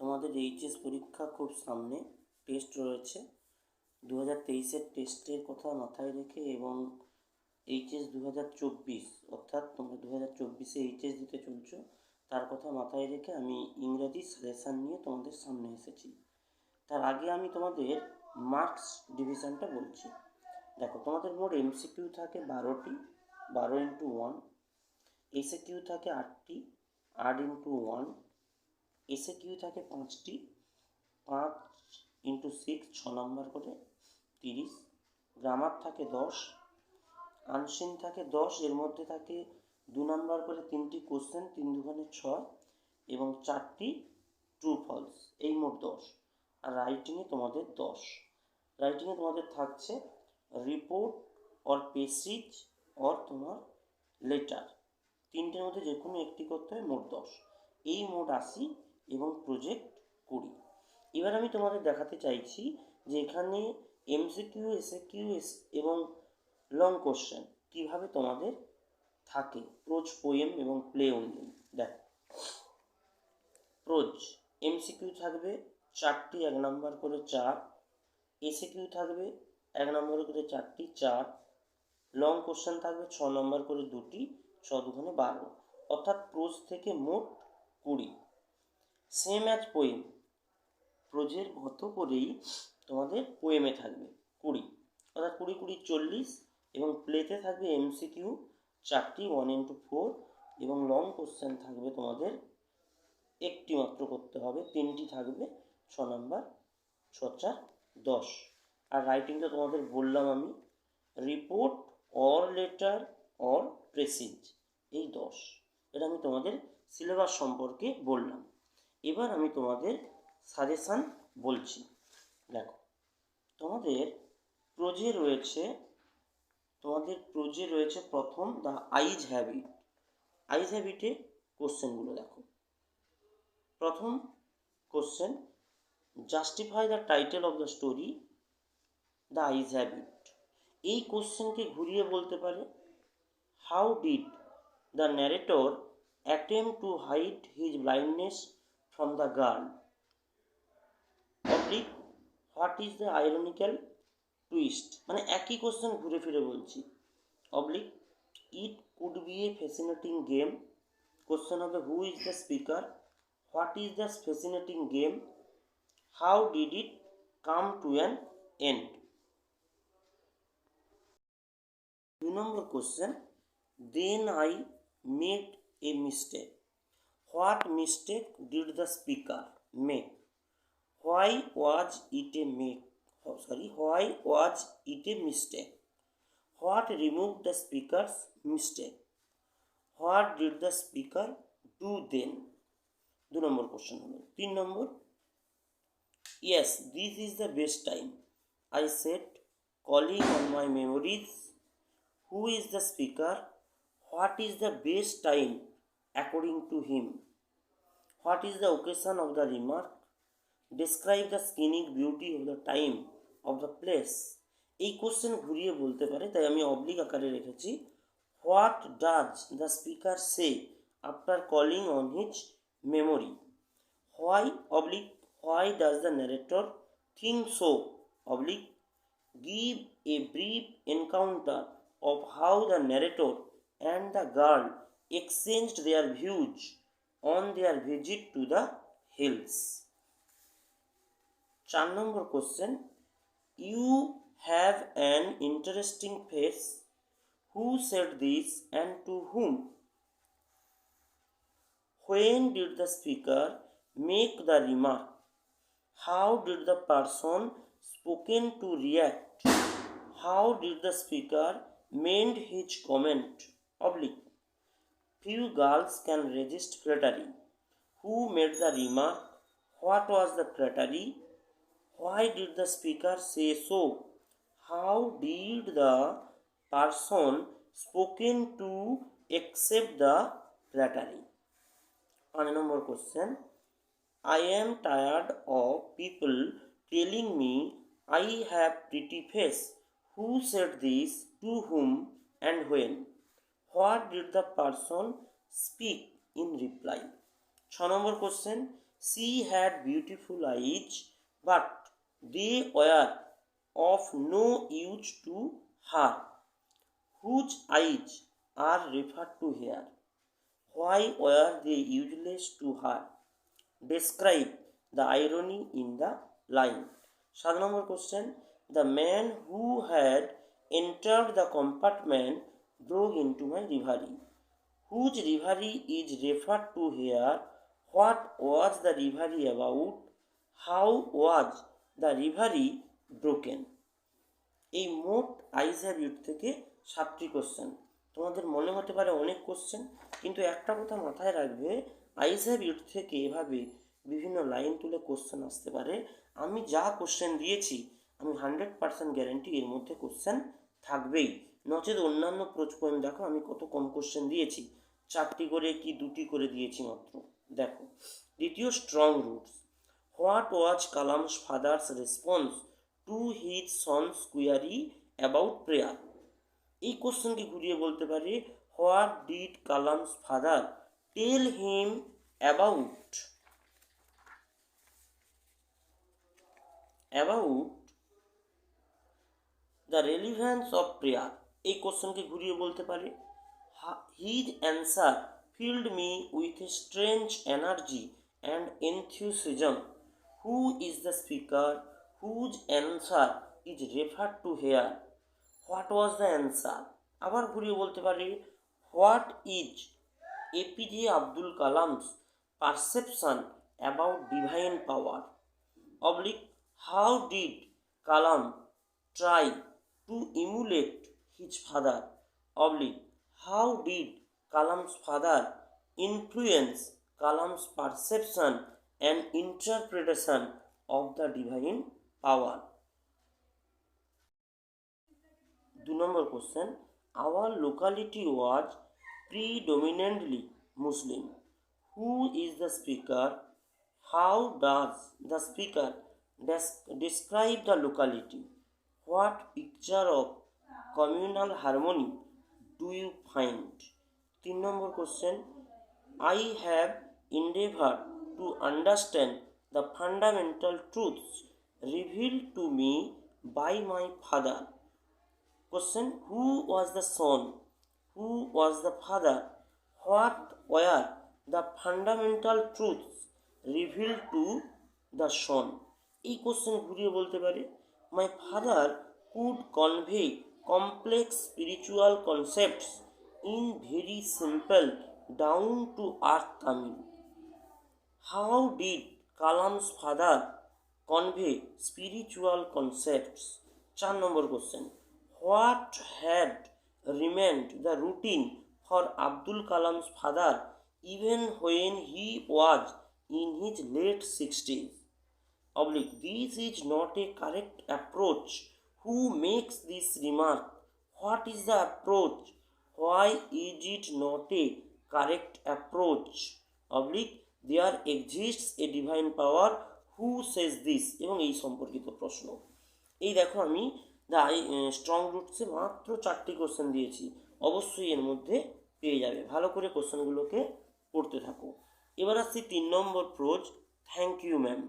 তোমাদের এইচএস পরীক্ষা খুব সামনে, টেস্ট রয়েছে। 2023-এর টেস্টের কথা মাথায় রেখে এবং এইচএস 2024 অর্থাৎ তোমরা 2024-এ এইচএস দিতে চলছো তার কথা মাথায় রেখে আমি ইংরাজি সাজেশান নিয়ে তোমাদের সামনে এসেছি। তার আগে আমি তোমাদের মার্কস ডিভিশনটা বলছি। দেখো, তোমাদের মোট এমসিকিউ থাকে 12টি, 12x1, এসএকিউ থাকে 8টি, 8x1, এসে কিউ থাকে 5টি, 5x6, 6 নম্বর করে 30। গ্রামার থাকে 10, আনসিন থাকে 10, এর মধ্যে থাকে 2 নম্বর করে 3টি কোশ্চেন, 3 দুগুণে 6 এবং 4টি ট্রু ফলস, এই মোট 10। আর রাইটিংয়ে তোমাদের 10। রাইটিংয়ে তোমাদের থাকছে রিপোর্ট অর পেসেজ অর তোমার লেটার, তিনটের মধ্যে যে কোনো একটি করতে হয়, মোট 10। এই মোট 80 এবং প্রজেক্ট 20। এবার আমি তোমাদের দেখাতে চাইছি যে এখানে এমসিকিউ, এসএকিউ এবং লং কোশ্চেন কীভাবে তোমাদের থাকে, প্রোজ, পোয়েম এবং প্লে অনলি। দেখো, প্রোজ এমসিকিউ থাকবে 4টি, 1 নম্বর করে 4। এসএকিউ থাকবে 1 নম্বর করে 4টি, 4। লং কোশ্চেন থাকবে 6 নম্বর করে 2টি, 6 দুগুণে 12, অর্থাৎ প্রোজ থেকে মোট 20। সেম অ্যাজ পোয়েম, প্রোজের মতো করেই তোমাদের পোয়েমে থাকবে 20, অর্থাৎ 20 20 40। এবং প্লেতে থাকবে এমসিকিউ 4টি, 1x4, এবং লং কোশ্চেন থাকবে তোমাদের একটি মাত্র করতে হবে, 3টি থাকবে, 6 নম্বর, 6 4 10। আর রাইটিংটা তোমাদের বললাম আমি, রিপোর্ট অর লেটার অর প্রেসেজ, এই 10। এটা আমি তোমাদের সিলেবাস সম্পর্কে বললাম। এবার আমি তোমাদের সাজেশান বলছি। দেখো, তোমাদের প্রোজে রয়েছে প্রথম দ্য আইজ হ্যাবিট। আইজ হ্যাবিটে কোশ্চেনগুলো দেখো। প্রথম question, justify the title of the story the eyes have it. এই কোশ্চেনকে ঘুরিয়ে বলতে পারে, how did the narrator attempt to hide his blindness from the girl? Oblique, what is the ironical twist? মানে একই কোশ্চেন ঘুরে ফিরে বলছি। Oblique, it could be a fascinating game. Question হবে, who is the speaker? What is the fascinating game? How did it come to an end? 2 number question, then I made a mistake. What mistake did the speaker make? Why was it a mistake? What removed the speaker's mistake? What did the speaker do then? 2 number question হলো। 3 নম্বর, yes, this is the best time, I said, calling on my memories. Who is the speaker? What is the best time according to him? What is the occasion of the remark? Describe the scenic beauty of the time of the place. এই question ঘুরিয়ে বলতে পারে, তাই আমি oblique আকারে রেখেছি। What does the speaker say after calling on his memory? Why does the narrator think so? Oblique, give a brief encounter of how the narrator and the girl exchanged their views on their visit to the hills. 4 নম্বর question, you have an interesting face. Who said this and to whom? When did the speaker make the remark? How did the person spoken to react? How did the speaker mend his comment? Oblique, few girls can resist flattery. Who made the remark? What was the flattery? Why did the speaker say so? How did the person spoken to accept the flattery? 1 number question, I am tired of people telling me I have pretty face. Who said this, to whom, and when? What did the person speak in reply? 6 নম্বর question, She had beautiful eyes, but they were of no use to her. Whose eyes are referred to here? Why were they useless to her? Describe the irony in the line. 7 number question. The man who had entered the compartment broke into my reverie. Whose reverie is referred to here? What was the reverie about? How was the reverie broken? এই মোট আইস have ইউড থেকে 7টি question. তোমাদের মনে হতে পারে অনেক question, কিন্তু একটা কথা মাথায় রাখবে, আইস হ্যাভ ইউড থেকে এভাবে বিভিন্ন লাইন তুলে কোশ্চেন আসতে পারে। আমি যা কোশ্চেন দিয়েছি আমি 100% গ্যারেন্টি এর মধ্যে কোশ্চেন থাকবেই, নচেত অন্যান্য প্রোচ পোয়েম দেখো আমি কত কম কোশ্চেন দিয়েছি, 4টি করে কি 2টি করে দিয়েছি মাত্র। দেখো, দ্বিতীয় strong roots. What was Kalam's father's response to his son's query about prayer? এই কোশ্চেনকে ঘুরিয়ে বলতে পারি, what did Kalam's father tell him about the relevance of prayer? এই কোশ্চেনকে ঘুরিয়ে বলতে পারি, his answer filled me with a strange energy and enthusiasm. Who is the speaker whose answer is refer to here? What was the answer? আবার ঘুরিয়ে বলতে পারি, what is APJ Abdul Kalam's perception about divine power? Oblique, how did Kalam try to emulate his father? Oblique, how did Kalam's father influence Kalam's perception and interpretation of the divine power? 2 number question. Our locality was predominantly Muslim. Who is the speaker? How does the speaker describe the locality? What picture of communal harmony do you find? 3 number question. I have endeavored to understand the fundamental truths revealed to me by my father. Question. Who was the son? Who was the father? What were the fundamental truths revealed to the son? এই question ঘুরিয়ে বলতে পারি, my father could convey complex spiritual concepts in very simple down to earth Tamil. How did Kalam's father convey spiritual concepts? 4 number question. What had remained the routine for Abdul Kalam's father even when he was in his late 60s? Oblique, this is not a correct approach. Who makes this remark? What is the approach? Why is it not a correct approach? Oblique, there exists a divine power. Who says this? এবং এই সম্পর্কিত প্রশ্ন। এই দেখো আমি strong রুটসে মাত্র 4টি question দিয়েছি, অবশ্যই এর মধ্যে পেয়ে যাবে। ভালো করে কোশ্চেনগুলোকে পড়তে থাকো। এবার আসছি 3 নম্বর prose, thank you ma'am.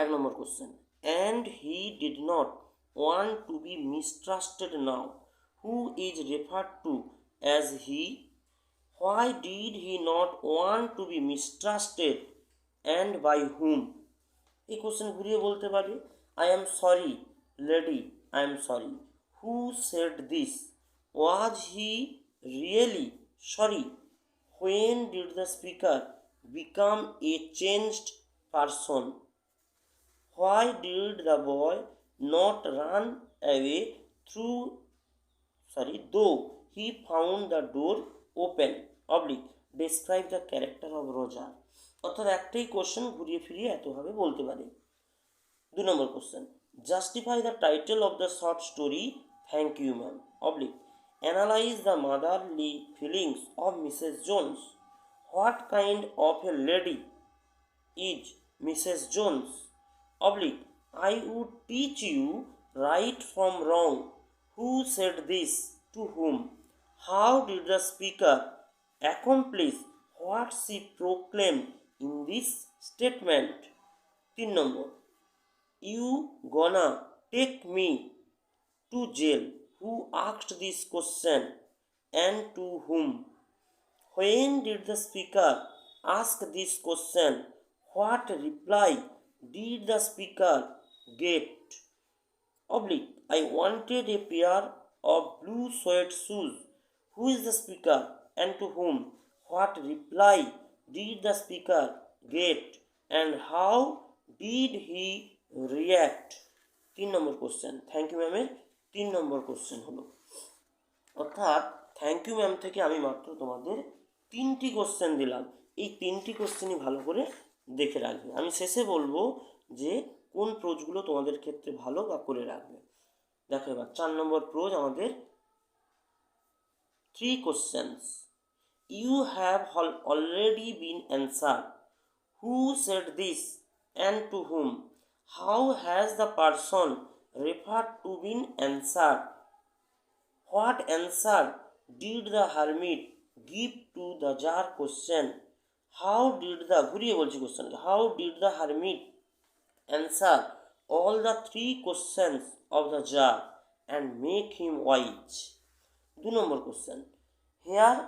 1 number question. And he did not want to be mistrusted now. Who is referred to as he? Why did he not want to be mistrusted and by whom? এই question ঘুরিয়ে বলতে পারি, I am sorry, lady, I am sorry. Who said this? Was he really sorry? When did the speaker become a changed person? Why did the boy not run away though he found the door open? Oblique, describe the character of Roger. অর্থাৎ একটাই question ঘুরিয়ে ফিরিয়ে এতভাবে বলতে পারে। 2 নম্বর question, justify the title of the short story thank you ma'am. Oblique, analyse the motherly feelings of Mrs Jones. What kind of a lady is Mrs Jones? Oblique, I would teach you right from wrong. Who said this? To whom? How did the speaker accomplish what she proclaimed in this statement? 3 number, you gonna take me to jail? Who asked this question and to whom? When did the speaker ask this question? What reply did the speaker get? Oblique, I wanted a pair of blue suede shoes. Who is the speaker and to whom? What reply did the speaker get and how did he react? 3 নম্বর question. Thank you ম্যামের 3 নম্বর question হলো, অর্থাৎ thank you ma'am থেকে আমি মাত্র তোমাদের 3টি কোশ্চেন দিলাম। এই 3টি কোশ্চেনই ভালো করে দেখে রাখবে। আমি শেষে বলবো যে কোন প্রোজগুলো তোমাদের ক্ষেত্রে ভালো বা করে রাখবে। দেখো এবার 4 নম্বর প্রোজ আমাদের 3 questions. You have already been answered. Who said this and to whom? How has the person referred to been answered? What answer did the hermit give to the jar question? How did the hermit answer all the 3 questions of the jar and make him wise? 2 number question, here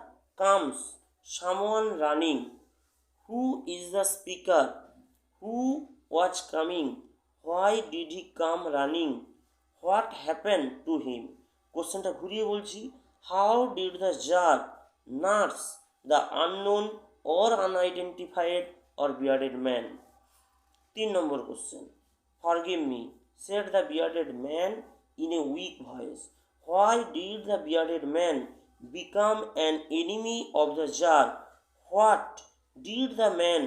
comes someone running. Who is the speaker? Who was coming? Why did he come running? What happened to him? কোশ্চেনটা ঘুরিয়ে বলছি, how did the jar nurse the unknown or unidentified or bearded man? 3 নম্বর question, forgive me, said the bearded man in a weak voice. Why did the bearded man become an enemy of the jar? What did the man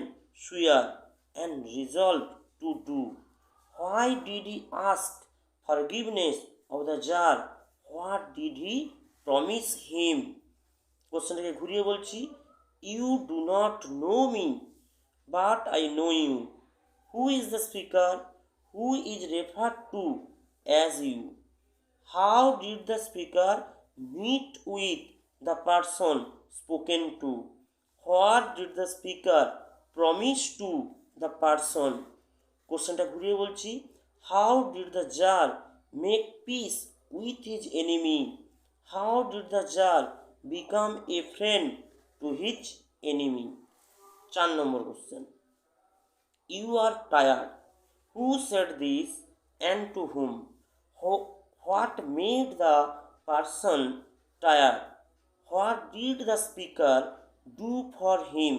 swear and resolve to do? Why did he ask forgiveness of the jar? What did he promise him? কোশ্চেনটাকে ঘুরিয়ে বলছি, you do not know me but I know you. Who is the speaker? Who is referred to as you? How did the speaker meet with the person spoken to? What did the speaker promise to the person? কোশ্চেনটা ঘুরিয়ে বলছি, how did the jar make peace with his enemy? How did the jar become a friend to his enemy? 4 নম্বর question, you are tired. Who said this and to whom? What made the person tired? What did the speaker do for him?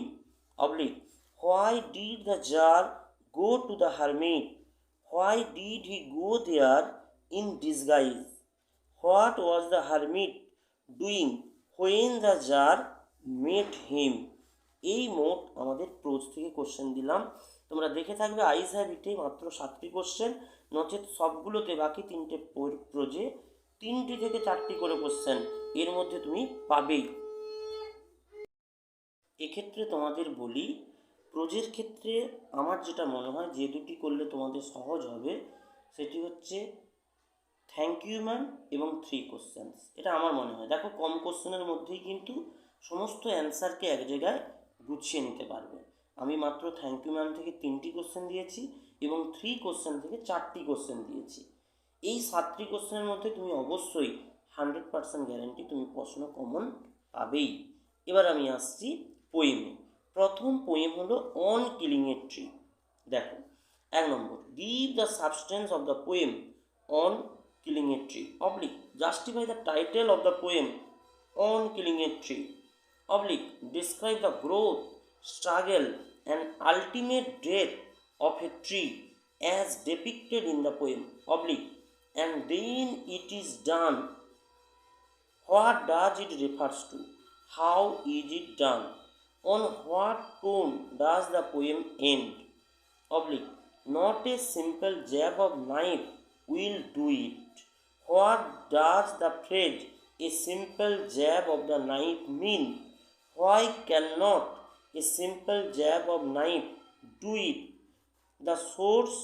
Oblique, why did the jar go to the hermit? Why did he go there in disguise? What was the hermit doing when the jar met him? এই মোট আমাদের pros থেকে question দিলাম। তোমরা দেখে থাকবে আইস have ইটে মাত্র 7টি question, নচেত সবগুলোতে বাকি 3টে প্রোজে 3টি থেকে 4টি করে কোশ্চেন এর মধ্যে তুমি পাবেই। এক্ষেত্রে তোমাদের বলি, প্রোজের ক্ষেত্রে আমার যেটা মনে হয় যে দুটি করলে তোমাদের সহজ হবে সেটি হচ্ছে থ্যাংক ইউ ম্যাম এবং 3 কোশ্চেন্স। এটা আমার মনে হয়। দেখো কম কোশ্চেনের মধ্যেই কিন্তু সমস্ত অ্যান্সারকে এক জায়গায় গুছিয়ে নিতে পারবে। আমি মাত্র থ্যাংক ইউ ম্যাম থেকে 3টি কোশ্চেন দিয়েছি এবং 3 কোশ্চেন থেকে 4টি কোশ্চেন দিয়েছি। এই 7টি কোশ্চেনের মধ্যে তুমি অবশ্যই 100% গ্যারেন্টি তুমি প্রশ্ন কমন পাবেই। এবার আমি আসছি পোয়েমে। প্রথম পোয়েম হলো অন কিলিং এ ট্রি। দেখো 1 নম্বর, give the substance of the poem on killing a tree. Oblique, justify the title of the poem on killing a tree. Oblique, describe the growth, struggle and ultimate death of a tree as depicted in the poem. Oblique, and then it is done. What does it refers to? How is it done? On what tone does the poem end? Oblique, not a simple jab of knife will do it. What does the phrase a simple jab of the knife mean? Why cannot a simple jab of knife do it? The source,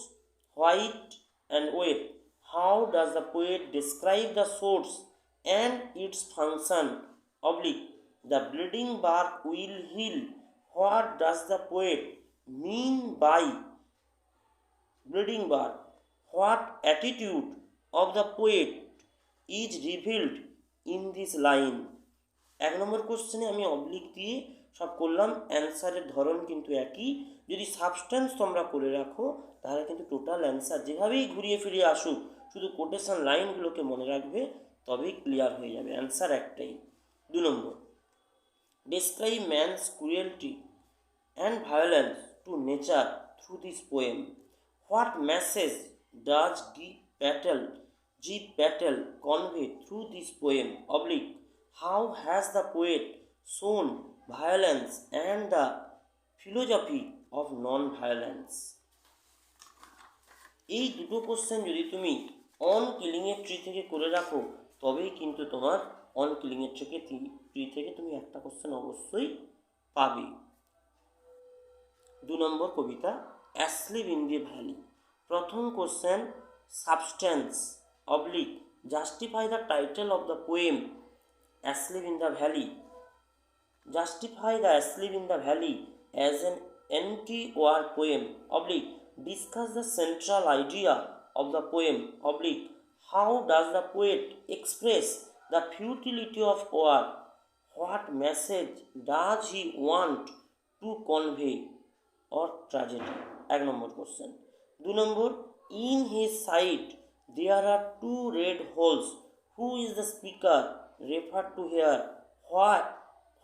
white and wet. How does the poet describe the source and its function? Oblique, the bleeding bark will heal. What does the poet mean by breeding bird? What attitude of the poet is revealed in this line? এক নম্বর কোশ্চেনে আমি oblique দিয়ে সব করলাম, অ্যান্সারের ধরন কিন্তু একই। যদি সাবস্টেন্স তোমরা করে রাখো তাহলে কিন্তু টোটাল অ্যান্সার যেভাবেই ঘুরিয়ে ফিরিয়ে আসুক, শুধু কোটেশন লাইনগুলোকে মনে রাখবে, তবেই ক্লিয়ার হয়ে যাবে। অ্যান্সার একটাই। 2 নম্বর, describe man's cruelty and violence to nature through this poem. What message does G. Patel convey through this poem? Oblique, how has the poet shown violence and the philosophy of non-violence? এই দুটো question যদি তুমি on কিলিংয়ের tree থেকে করে রাখো তবেই কিন্তু তোমার অন কিলিংয়ের ট্রি থেকে তুমি একটা কোশ্চেন অবশ্যই পাবে। 2 নম্বর কবিতা অ্যাসলিভ ইন দি ভ্যালি। প্রথম question substance oblique justify the title of the poem অ্যাসলিভ in the valley. Justify the অ্যাসলিভ in the valley as an anti-war poem oblique discuss the central idea of the poem oblique how does the poet express the futility of war, what message does he want to convey or tragedy? 1 number question. 2 number, in his sight there are 2 red holes, who is the speaker referred to here?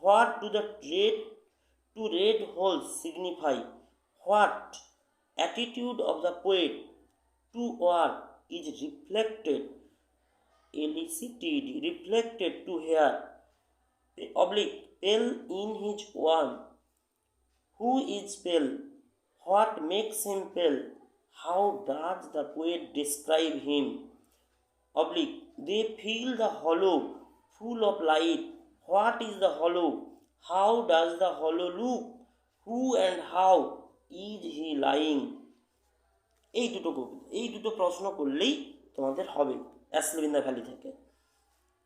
What do the red holes signify? What attitude of the poet to war is reflected to here? Oblique, pale in his warm. Who is pale? What makes him pale? How does the poet describe him? Oblique, they fill the hollow full of light. What is the hollow? How does the hollow look? Who and how is he lying? এই দুটো প্রশ্ন করলেই তোমাদের হবে অ্যাসলিভ in the valley থেকে।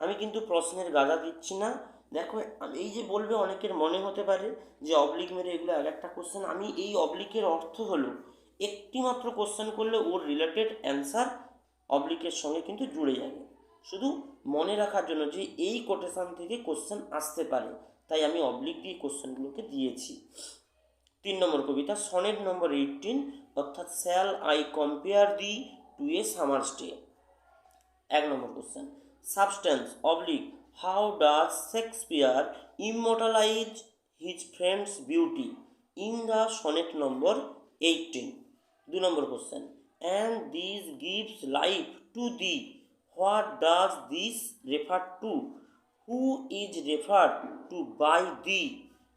আমি কিন্তু প্রশ্নের গাদা দিচ্ছি না। দেখো, এই যে বলবে অনেকের মনে হতে পারে যে অবলিক মেরে এগুলো আর একটা কোশ্চেন। আমি এই অবলিকের অর্থ হলো একটি মাত্র কোশ্চেন করলে ওর রিলেটেড অ্যান্সার অবলিকের সঙ্গে কিন্তু জুড়ে যাবে। শুধু মনে রাখার জন্য যে এই কোটেশন থেকে কোশ্চেন আসতে পারে, তাই আমি অবলিক দিয়ে কোশ্চেনগুলোকে দিয়েছি। 3 নম্বর কবিতা সনেট নম্বর 18 অর্থাৎ shall I compare thee to a summer's day. 1 number question substance oblique how does Shakespeare immortalize his friend's beauty in the sonnet number 18। 2 number question and this gives life to thee, what does this refer to? Who is referred to by thee?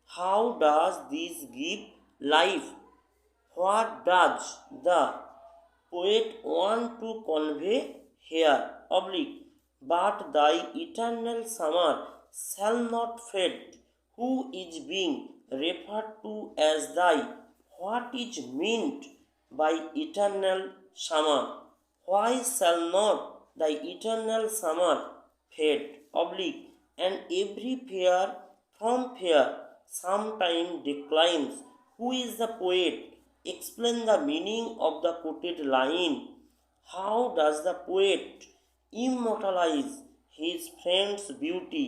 How does this give life? What does the poet want to convey here? Oblique, but thy eternal summer shall not fade. Who is being referred to as thy? What is meant by eternal summer? Why shall not thy eternal summer fade? Oblique, and every fair from fair sometime declines. Who is the poet? Explain the meaning of the quoted line. How does the poet immortalize his friend's beauty?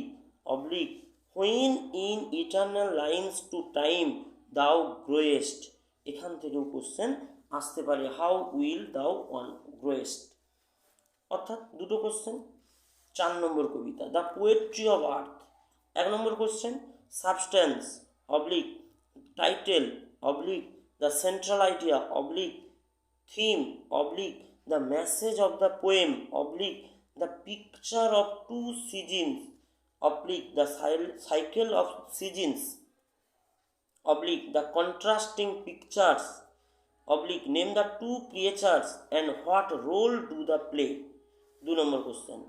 Oblique, when in eternal lines to time thou growest. এখান থেকেও question আসতে পারে, how will দাও অন গ্রোয়েস্ট, অর্থাৎ দুটো question. 4 নম্বর কবিতা the poetry of earth. 1 number question substance oblique title oblique the central idea oblique theme oblique the message of the poem oblique the picture of 2 seasons oblique the cycle of seasons oblique the contrasting pictures oblique name the 2 creatures and what role do they play. 2 number question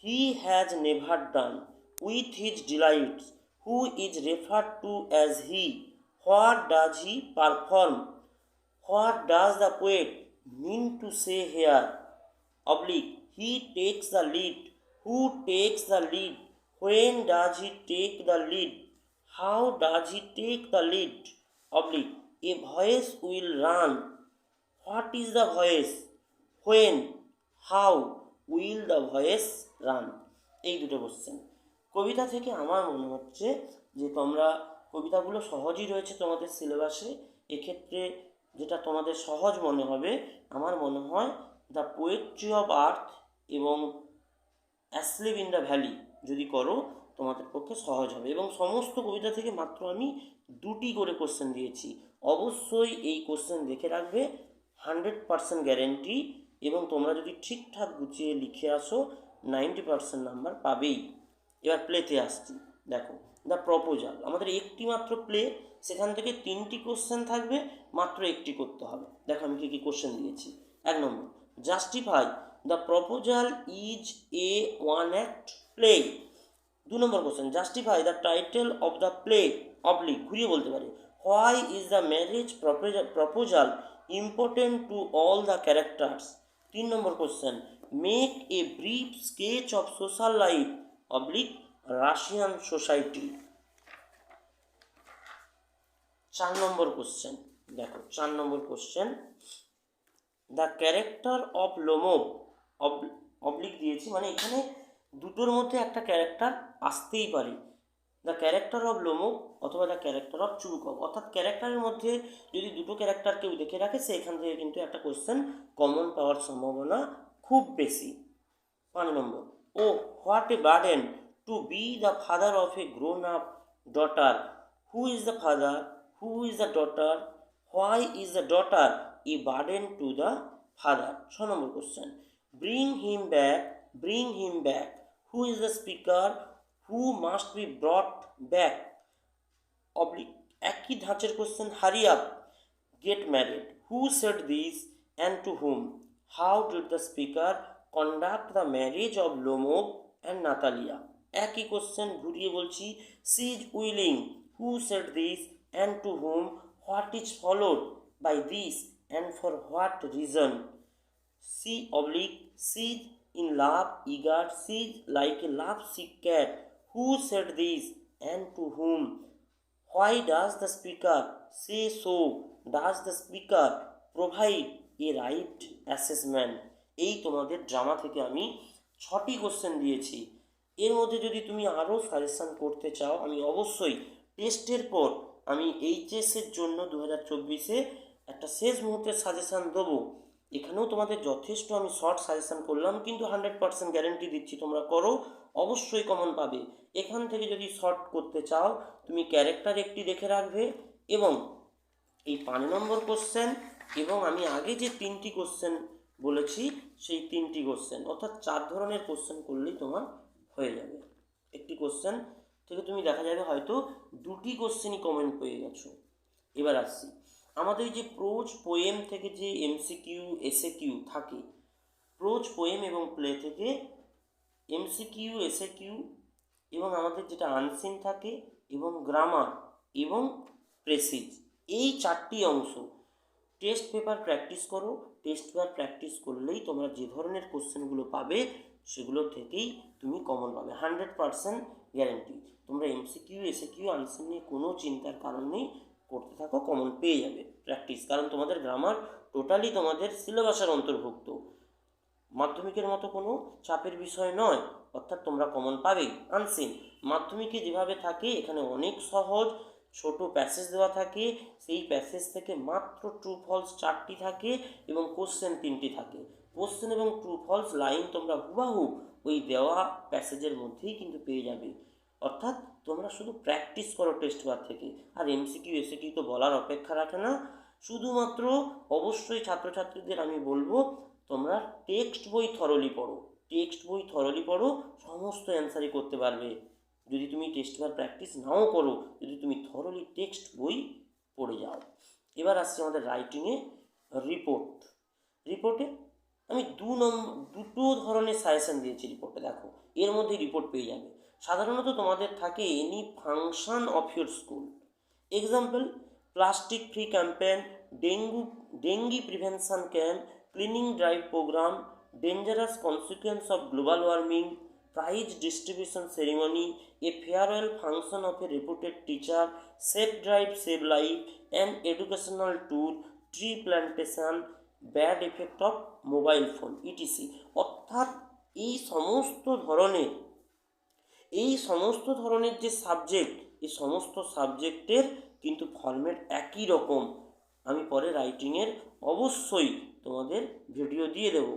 he has never done with his delights. Who is referred to as he? What does he perform? What does the poet mean to say here? Oblique, he takes the lead. Who takes the lead? When does he take the lead? How does he take the lead? Oblique, A voice will run, what is the voice, when, how, will the voice run. এই দুটো question কবিতা থেকে আমার মনে হচ্ছে যে তোমরা কবিতাগুলো সহজই রয়েছে তোমাদের সিলেবাসে। এক্ষেত্রে যেটা তোমাদের সহজ মনে হবে, আমার মনে হয় দ্য পোয়েট্রি অফ আর্থ এবং অ্যাসলিভ ইন দ্য ভ্যালি যদি করো তোমাদের পক্ষে সহজ হবে। এবং সমস্ত কবিতা থেকে মাত্র আমি 2টি করে কোশ্চেন দিয়েছি। অবশ্যই এই কোশ্চেন দেখে রাখবে, 100% গ্যারেন্টি। এবং তোমরা যদি ঠিকঠাক গুছিয়ে লিখে আসো 90% নাম্বার পাবেই। এবার প্লেতে আসছি। দেখো, দ্য প্রপোজাল আমাদের একটি মাত্র প্লে, সেখান থেকে 3টি কোশ্চেন থাকবে, মাত্র একটি করতে হবে। দেখো আমি কী কী কোশ্চেন দিয়েছি। 1 নম্বর, justify the proposal is a one act play. 2 number question, justify the title of the play, oblique ঘুরিয়ে বলতে পারে, why is the marriage proposal important to all the characters. 3 নম্বর question, make a brief sketch of social life, oblique Russian society. 4 নম্বর question, দেখো 4 নম্বর question, the character of Lomov, oblique দিয়েছি, মানে এখানে দুটোর মধ্যে একটা ক্যারেক্টার আসতেই পারে, দ্য ক্যারেক্টার অফ লোমোভ অথবা দ্য ক্যারেক্টার অফ চুরুকভ। অর্থাৎ ক্যারেক্টারের মধ্যে যদি দুটো ক্যারেক্টার কেউ দেখে রাখে, সেখান থেকে কিন্তু একটা কোশ্চেন কমন পাওয়ার সম্ভাবনা খুব বেশি। 5 নম্বর, oh what a burden to be the father of a grown up daughter, who is the father, who is the daughter, why is the daughter a burden to the father. 6 নম্বর question, bring him back, who is the speaker, who must be brought back, oblique একই ধাঁচের question, hurry up, get married, who said this and to whom, how did the speaker conduct the marriage of Lomov and Natalia. একই question ঘুরিয়ে বলছি, she is willing, who said this and to whom, what is followed by this and for what reason, she oblique she's in love eager, siege like a love-sick cat, who said this and to whom, why does the speaker say so, does the speaker provide a right assessment। এই তোমাদের drama থেকে আমি 6টি question দিয়েছি। এর মধ্যে যদি তুমি আরও সাজেশান করতে চাও, আমি অবশ্যই টেস্টের পর আমি এইচএসের জন্য 2024-এ একটা শেষ মুহূর্তের সাজেশান দেবো। এখানেও তোমাদের যথেষ্ট আমি শর্ট সাজেশান করলাম, কিন্তু 100% গ্যারেন্টি দিচ্ছি তোমরা করো, অবশ্যই কমন পাবে। এখান থেকে যদি শর্ট করতে চাও, তুমি ক্যারেক্টার একটি দেখে রাখবে এবং এই 5 নম্বর কোশ্চেন এবং আমি আগে যে 3টি কোশ্চেন বলেছি সেই 3টি কোশ্চেন, অর্থাৎ 4 ধরনের কোশ্চেন করলেই তোমার হয়ে যাবে। একটি কোশ্চেন থেকে তুমি দেখা যাবে হয়তো 2টি কোশ্চেনই কমন পেয়ে গেছো। এবার আসছি, আমাদের যে প্রোজ পোয়েম থেকে যে এমসিকিউ এসএকিউ থাকে, প্রোজ পোয়েম এবং প্লে থেকে এমসিকিউ এসএকিউ এবং আমাদের যেটা আনসিন থাকে এবং গ্রামার এবং প্রেসিজ, এই 4টি অংশ টেস্ট পেপার প্র্যাকটিস করো। টেস্ট পেপার প্র্যাকটিস করলেই তোমরা যে ধরনের কোশ্চেনগুলো পাবে সেগুলো থেকেই তুমি কমন পাবে, 100% গ্যারেন্টি। তোমরা এমসিকিউ এসএকিউ আনসিন নিয়ে কোনো চিন্তার কারণ নেই, করতে থাকো, কমন পেয়ে যাবে প্র্যাকটিস। কারণ তোমাদের গ্রামার টোটালি তোমাদের সিলেবাসের অন্তর্ভুক্ত, মাধ্যমিকের মতো কোনো চাপের বিষয় নয়, অর্থাৎ তোমরা কমন পাবেই। আনসিন মাধ্যমিকে যেভাবে থাকে এখানে অনেক সহজ, ছোট প্যাসেজ দেওয়া থাকে, সেই প্যাসেজ থেকে মাত্র ট্রু ফলস 4টি থাকে এবং কোশ্চেন 3টি থাকে। কোশ্চেন এবং ট্রু ফলস লাইন তোমরা হুবাহু ওই দেওয়া প্যাসেজের মধ্যেই কিন্তু পেয়ে যাবে, অর্থাৎ তোমরা শুধু প্র্যাকটিস করো টেস্ট পেপার থেকে। আর এমসিকিউ এসএকিউ তো বলার অপেক্ষা রাখে না। শুধুমাত্র অবশ্যই ছাত্রছাত্রীদের আমি বলবো তোমরা টেক্সট বই থরলি পড়ো, টেক্সট বই থরলি পড়ো, সমস্ত অ্যান্সারই করতে পারবে। যদি তুমি টেস্ট পেপার প্র্যাকটিস নাও করো, যদি তুমি থরলি টেক্সট বই পড়ে যাও। এবার আসছে আমাদের রাইটিংয়ে রিপোর্ট। রিপোর্টে আমি দুটো ধরনের সাজেশন দিয়েছি রিপোর্টে। দেখো এর মধ্যে রিপোর্ট পেয়ে যাবে। সাধারণত তোমাদের থাকে any function of your school, example plastic free campaign, dengue prevention camp, cleaning drive programme, dangerous consequence of global warming, prize distribution ceremony, a farewell function of a reputed teacher, safe drive, save life, an educational tour, tree plantation, bad effect of mobile phone, etc. অর্থাৎ এই সমস্ত ধরনের যে subject, এই সমস্ত সাবজেক্টের কিন্তু format একই রকম। আমি পরে রাইটিংয়ের অবশ্যই তোমাদের ভিডিও দিয়ে দেব।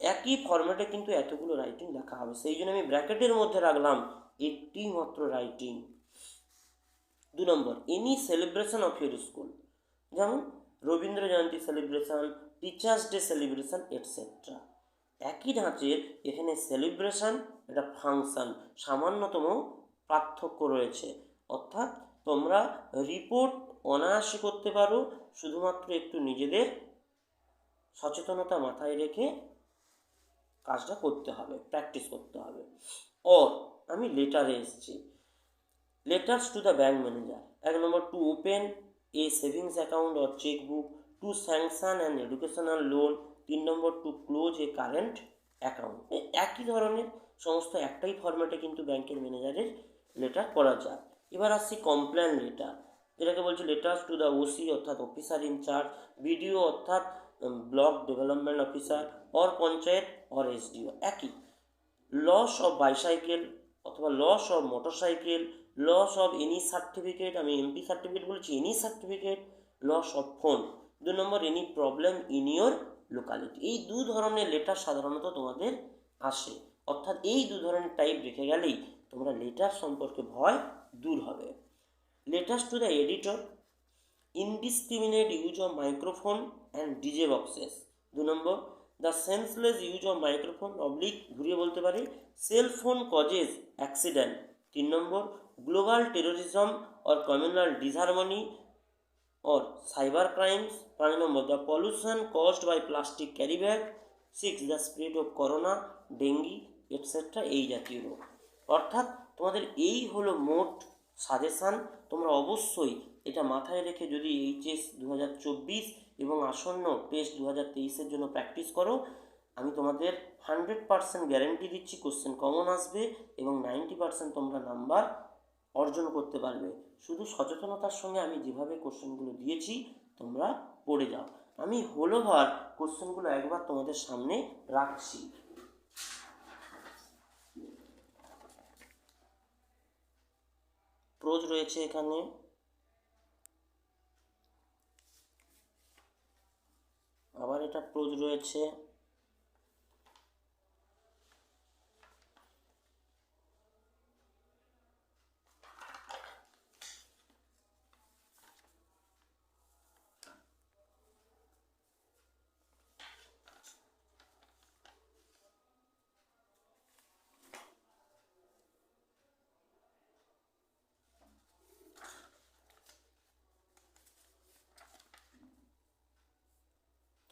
একই ফরম্যাটে কিন্তু এতগুলো রাইটিং লেখা হবে, সেই জন্য আমি ব্র্যাকেটের মধ্যে রাখলাম একটি মাত্র রাইটিং। 2 নম্বর, any celebration of your school, যেমন Rabindra Jayanti celebration, teachers day celebration, etcetera. একই ধাঁচের এখানে সেলিব্রেশন, এটা ফাংশন, সামান্যতম পার্থক্য রয়েছে। অর্থাৎ তোমরা রিপোর্ট অনায়াসে করতে পারো, শুধুমাত্র একটু নিজেদের সচেতনতা মাথায় রেখে কাজটা করতে হবে, প্র্যাকটিস করতে হবে। আমি লেটারে এসেছি। Letters to the bank manager. 1 নম্বর, to open a savings account or chequebook, to sanction an educational loan. 3 নম্বর, to close a current account. একই ধরনের সমস্ত একটাই ফরম্যাটে কিন্তু ব্যাংকের ম্যানেজারের লেটার করা যায়। এবার আসছি কমপ্লেন লেটার, যেটাকে বলছে লেটার্স টু দ্য ওসি অর্থাৎ অফিসার ইনচার্জ, বিডিও অর্থাৎ block development officer, or panchayat or SDO. একই। লস অফ বাইসাইকেল অথবা loss of motorcycle, loss of any certificate, আমি এমপি সার্টিফিকেট বলেছি, any certificate, loss of phone. 2 নম্বর, any problem in your locality. এই 2 ধরনের letter সাধারণত তোমাদের আসে, অর্থাৎ এই 2 ধরনের টাইপ রেখে গেলেই তোমরা লেটার সম্পর্কে ভয় দূর হবে। Letters to the editor, indiscriminate use of microphone and DJ boxes. 2 নম্বর, the senseless use of microphone oblique, ঘুরিয়ে বলতে পারি, সেল ফোন কজেস অ্যাক্সিডেন্ট। 3 নম্বর, global terrorism or communal disharmony or cyber crimes. 5 নম্বর, the pollution caused by plastic carry bag. 6, the spread of corona, dengue, etcetera, এই জাতীয় রোগ। অর্থাৎ তোমাদের এই হলো মোট সাজেশান। তোমরা অবশ্যই এটা মাথায় রেখে যদি এইচএস 2024 এবং আসন্ন টেস্ট 2023-এর জন্য প্র্যাকটিস করো, আমি তোমাদের 100% গ্যারেন্টি দিচ্ছি কোশ্চেন কমন আসবে এবং 90% তোমরা নাম্বার অর্জন করতে পারবে। শুধু সচেতনতার সঙ্গে আমি যেভাবে কোশ্চেনগুলো দিয়েছি তোমরা পড়ে যাও। আমি হলোভার কোশ্চেনগুলো একবার তোমাদের সামনে রাখছি। প্রোজ রয়েছে এখানে, আবার এটা প্রোজ রয়েছে,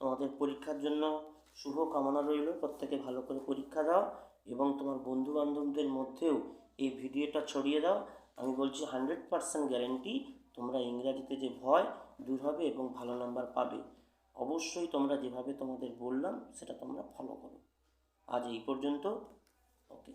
তোমাদের পরীক্ষার জন্য শুভ কামনা রইল। প্রত্যেকে ভালো করে পরীক্ষা দাও এবং তোমার বন্ধু বান্ধবদের মধ্যেও এই ভিডিওটা ছড়িয়ে দাও। আমি বলছি 100% গ্যারেন্টি তোমরা ইংরাজিতে যে ভয় দূর হবে এবং ভালো নাম্বার পাবে। অবশ্যই তোমরা যেভাবে তোমাদের বললাম সেটা তোমরা ফলো করো। আজ এই পর্যন্ত। ওকে।